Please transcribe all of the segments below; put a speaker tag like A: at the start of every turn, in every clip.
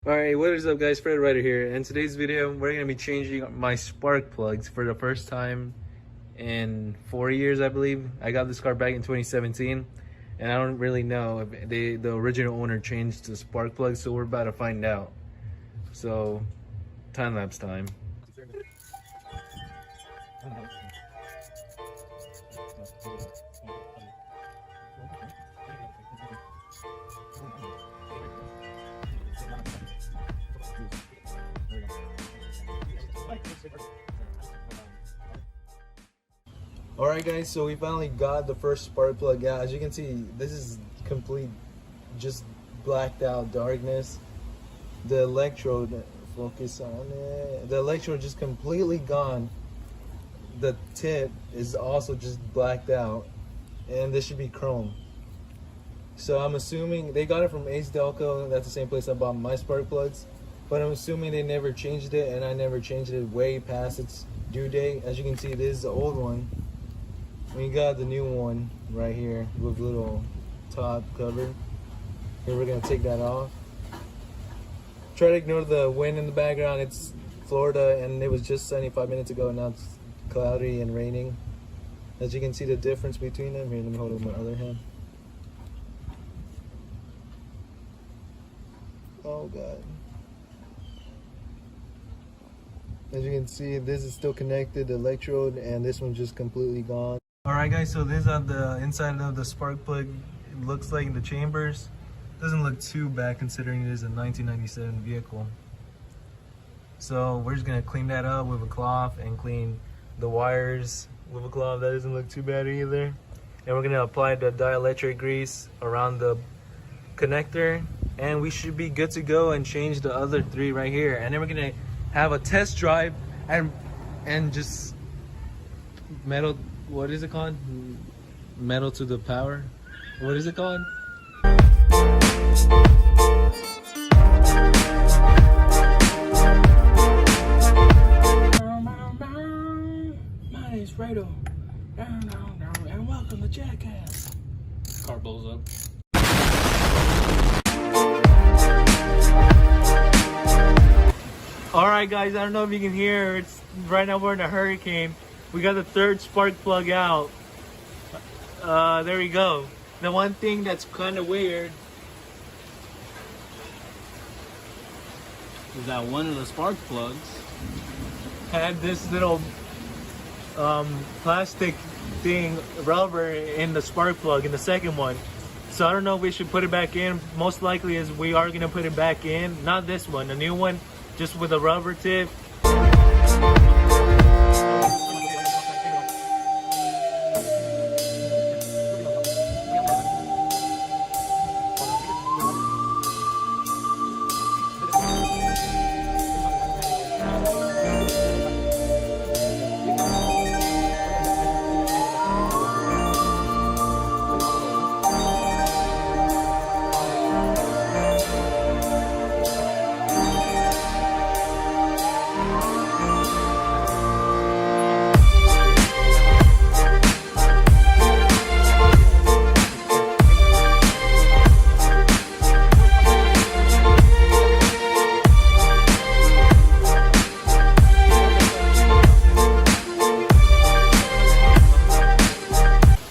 A: Alright, what is up guys, Fred Ryder here. In today's video, we're going to be changing my spark plugs for the first time in 4 years, I believe. I got this car back in 2017, and I don't really know if the original owner changed the spark plugs, so we're about to find out. So, time-lapse time. Alright guys, so we finally got the first spark plug out. As you can see, this is complete, just blacked out darkness. The electrode, focus on it. The electrode just completely gone. The tip is also just blacked out. And this should be chrome. So I'm assuming they got it from Ace Delco. That's the same place I bought my spark plugs. But I'm assuming they never changed it, and I never changed it way past its due date. As you can see, this is the old one. We got the new one right here with little top cover. Here we're gonna take that off. Try to ignore the wind in the background. It's Florida and it was just 75 minutes ago, and now it's cloudy and raining. As you can see the difference between them. Here, let me hold it with my other hand. Oh God. As you can see, this is still connected, the electrode, and this one's just completely gone. Alright guys, so this is how the inside of the spark plug looks like in the chambers. Doesn't look too bad considering it is a 1997 vehicle. So we're just gonna clean that up with a cloth and clean the wires with a cloth. That doesn't look too bad either. And we're gonna apply the dielectric grease around the connector, and we should be good to go and change the other three right here. And then we're gonna have a test drive and just metal. What is it called? Metal to the power? What is it called?
B: My name's Fredo. And welcome to Jackass.
C: Car blows up.
A: Alright guys, I don't know if you can hear. It's right now we're in a hurricane. We got the third spark plug out. There we go. The one thing that's kind of weird
C: Is that one of the spark plugs
A: had this little plastic thing, rubber in the spark plug in the second one. So I don't know if we should put it back in. Most likely is we are gonna put it back in. Not this one, the new one, just with a rubber tip.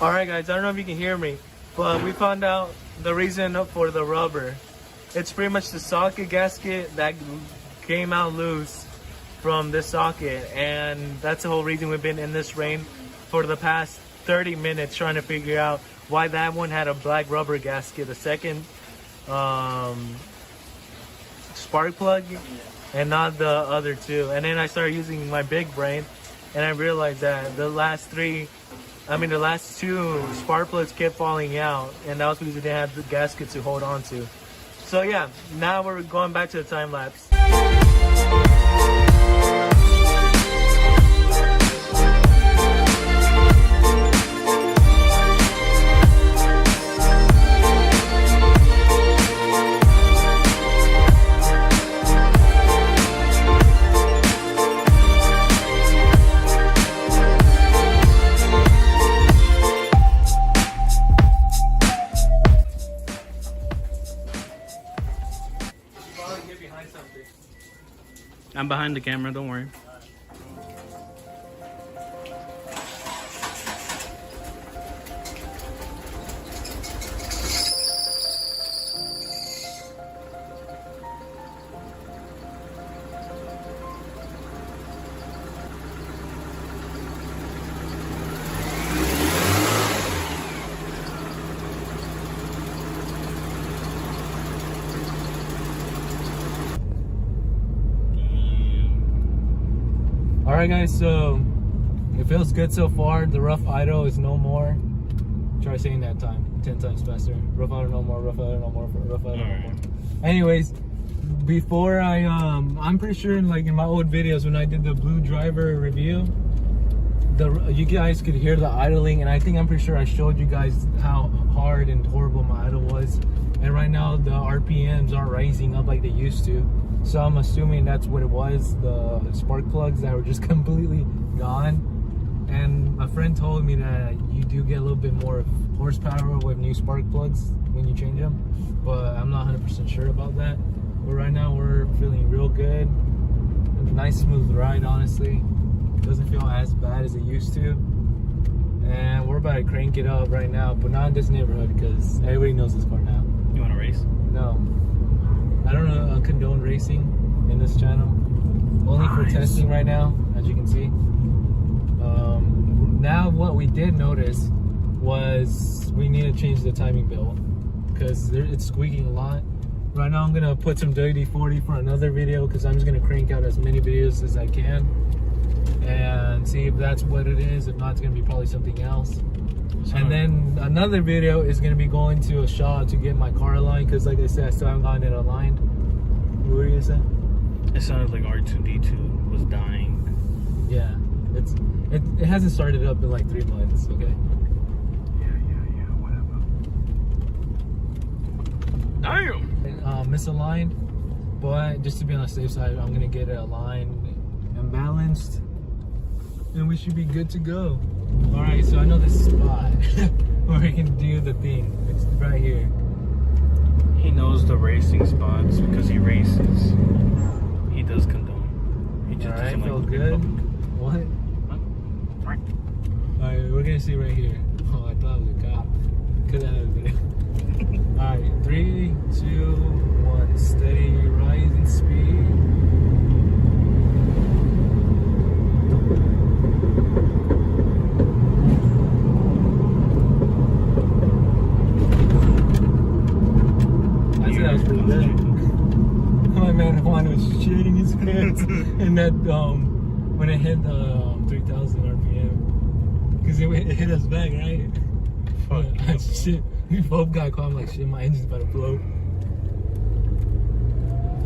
A: Alright guys, I don't know if you can hear me, but we found out the reason for the rubber. It's pretty much the socket gasket that came out loose from this socket, and that's the whole reason we've been in this rain for the past 30 minutes trying to figure out why that one had a black rubber gasket, the second spark plug, and not the other two. And then I started using my big brain, and I realized that the last two spark plugs kept falling out, and that was because they didn't have the gasket to hold on to. So yeah, now we're going back to the time lapse. Get behind something.
C: I'm behind the camera, don't worry.
A: Alright guys, so it feels good so far. The rough idle is no more. Try saying that 10 times faster. Rough idle no more, rough idle no more, rough idle no more. Anyways, before I'm pretty sure like in my old videos when I did the blue driver review, you guys could hear the idling, and I'm pretty sure I showed you guys how hard and horrible my idle was. And right now the RPMs aren't rising up like they used to. So I'm assuming that's what it was, the spark plugs that were just completely gone. And my friend told me that you do get a little bit more horsepower with new spark plugs when you change them, but I'm not 100% sure about that. But right now we're feeling real good. Nice smooth ride, honestly. Doesn't feel as bad as it used to. And we're about to crank it up right now, but not in this neighborhood because everybody knows this car now.
C: You want to race?
A: No. I don't condone racing in this channel. Only for testing right now, as you can see. Now what we did notice was we need to change the timing belt because it's squeaking a lot. Right now I'm going to put some WD-40 for another video because I'm just going to crank out as many videos as I can and see if that's what it is. If not, it's going to be probably something else. And then another video is going to be going to a shop to get my car aligned because like I said, I still haven't gotten it aligned. What were you going to say?
C: It sounded like R2D2 was dying.
A: Yeah, it hasn't started up in like 3 months, okay?
C: Yeah, whatever. Damn!
A: Misaligned, but just to be on the safe side, I'm going to get it aligned and balanced, and we should be good to go. Alright, so I know this spot where we can do the thing. It's right here.
C: He knows the racing spots because he races. He does condone. He just
A: Alright,
C: doesn't
A: feel
C: like
A: good. What? Alright, we're gonna see right here. Oh, I thought it was a cop. Could have had a video. Alright, 3, 2, 1. Steady rise in speed. That was pretty good. My man Juan was shitting his pants and that when it hit 3,000 RPM because it hit us back, right?
C: Fuck.
A: Yeah, shit. We both got caught. I'm like, shit, my engine's about to blow.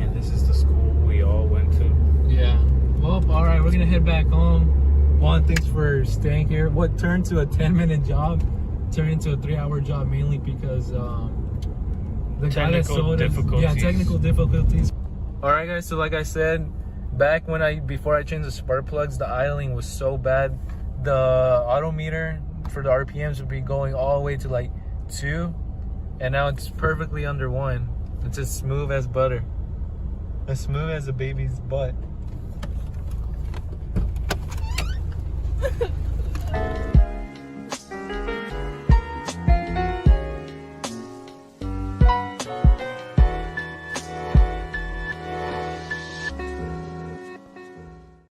C: And this is the school we all went to.
A: Yeah. Well, all right, we're gonna head back home. Juan, thanks for staying here. What turned to a 10-minute job turned into a 3-hour job mainly because the guy that sold us, yeah, technical difficulties. All right, guys. So like I said, back before I changed the spark plugs, the idling was so bad. The odometer for the RPMs would be going all the way to like 2, and now it's perfectly under 1. It's as smooth as butter, as smooth as a baby's butt.